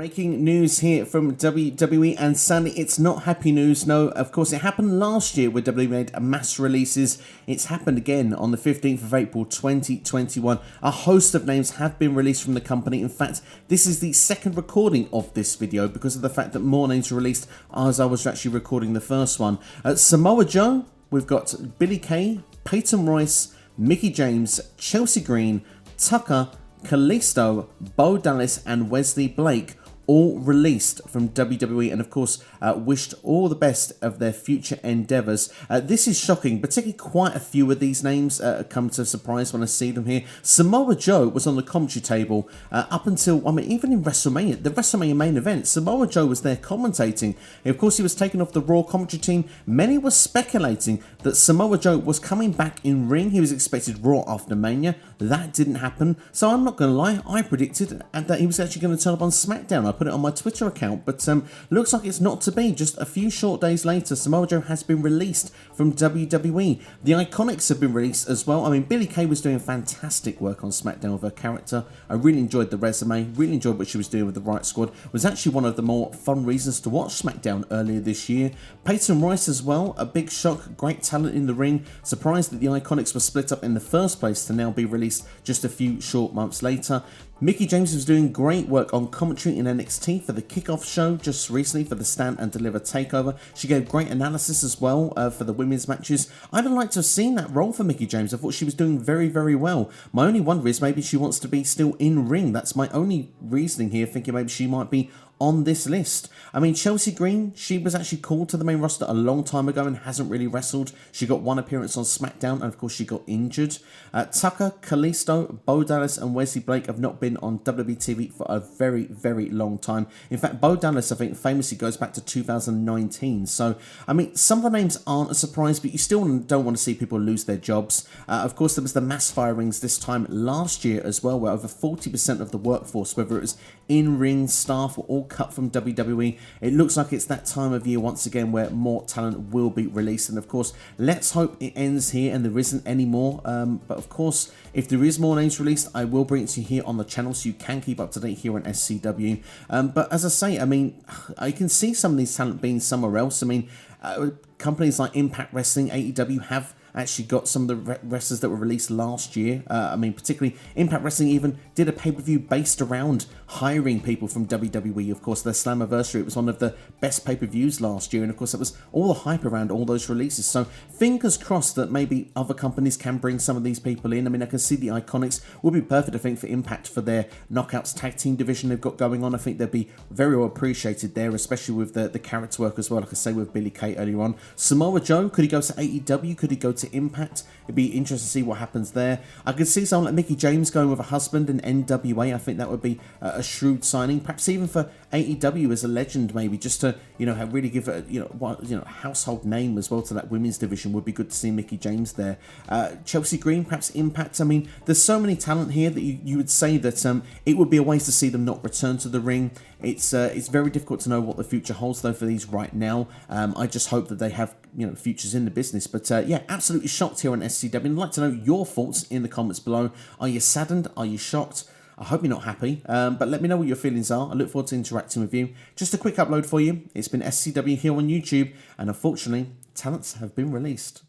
Breaking news here from WWE, and sadly it's not happy news. No, of course it happened last year where WWE made mass releases. It's happened again on the 15th of April 2021. A host of names have been released from the company. In fact, this is the second recording of this video because of the fact that more names were released as I was actually recording the first one. Samoa Joe, we've got Billie Kay, Peyton Royce, Mickie James, Chelsea Green, Tucker, Kalisto, Bo Dallas and Wesley Blake all released from WWE, and of course wished all the best of their future endeavours. This is shocking, particularly quite a few of these names come to surprise when I see them here. Samoa Joe was on the commentary table up until, I mean, even in WrestleMania, the WrestleMania main event, Samoa Joe was there commentating. And of course, he was taken off the Raw commentary team. Many were speculating that Samoa Joe was coming back in ring. He was expected Raw after Mania. That didn't happen. So I'm not going to lie, I predicted that he was actually going to turn up on SmackDown. I put it on my Twitter account, but looks like it's not to be. Just a few short days later, Samoa Joe has been released from WWE. The Iconics have been released as well. I mean, Billie Kay was doing fantastic work on SmackDown with her character. I really enjoyed the resume, really enjoyed what she was doing with the Right Squad. It was actually one of the more fun reasons to watch SmackDown earlier this year. Peyton Royce as well, a big shock, great talent in the ring. Surprised that the Iconics were split up in the first place to now be released just a few short months later. Mickie James was doing great work on commentary in NXT for the kickoff show just recently for the Stand and Deliver takeover. She gave great analysis as well for the women's matches. I'd have liked to have seen that role for Mickie James. I thought she was doing very, very well. My only wonder is maybe she wants to be still in ring. That's my only reasoning here, thinking maybe she might be on this list. I mean, Chelsea Green, she was actually called to the main roster a long time ago and hasn't really wrestled. She got one appearance on SmackDown and of course she got injured. Tucker, Kalisto, Bo Dallas and Wesley Blake have not been on WWE TV for a very, very long time. In fact, Bo Dallas, I think, famously goes back to 2019. So, I mean, some of the names aren't a surprise, but you still don't want to see people lose their jobs. Of course, there was the mass firings this time last year as well, where over 40% of the workforce, whether it was in-ring staff, were all cut from WWE. It looks like it's that time of year once again where more talent will be released, and of course let's hope it ends here and there isn't any more, but of course if there is more names released I will bring it to you here on the channel so you can keep up to date here on SCW. But as I say, I mean, I can see some of these talent being somewhere else. I mean, companies like Impact Wrestling, AEW have actually got some of the wrestlers that were released last year. I mean, particularly Impact Wrestling even did a pay-per-view based around hiring people from WWE. Of course, their Slammiversary, it was one of the best pay-per-views last year, and of course it was all the hype around all those releases. So fingers crossed that maybe other companies can bring some of these people in. I mean, I can see the Iconics would be perfect, I think, for Impact for their Knockouts tag team division they've got going on. I think they'd be very well appreciated there, especially with the character work as well, like I say with Billie Kay earlier on. Samoa Joe, could he go to AEW? Could he go to Impact? It'd be interesting to see what happens there. I could see someone like Mickie James going with a husband in NWA. I think that would be a shrewd signing, perhaps even for AEW as a legend, maybe just to, you know, really give it a household name as well to that women's division. Would be good to see Mickie James there. Chelsea Green, perhaps Impact. I mean, there's so many talent here that you would say that it would be a waste to see them not return to the ring. It's very difficult to know what the future holds though for these right now. I just hope that they have, you know, futures in the business. But yeah, absolutely shocked here on SCW. I'd like to know your thoughts in the comments below. Are you saddened? Are you shocked? I hope you're not happy, but let me know what your feelings are. I look forward to interacting with you. Just a quick upload for you. It's been SCW here on YouTube, and unfortunately, talents have been released.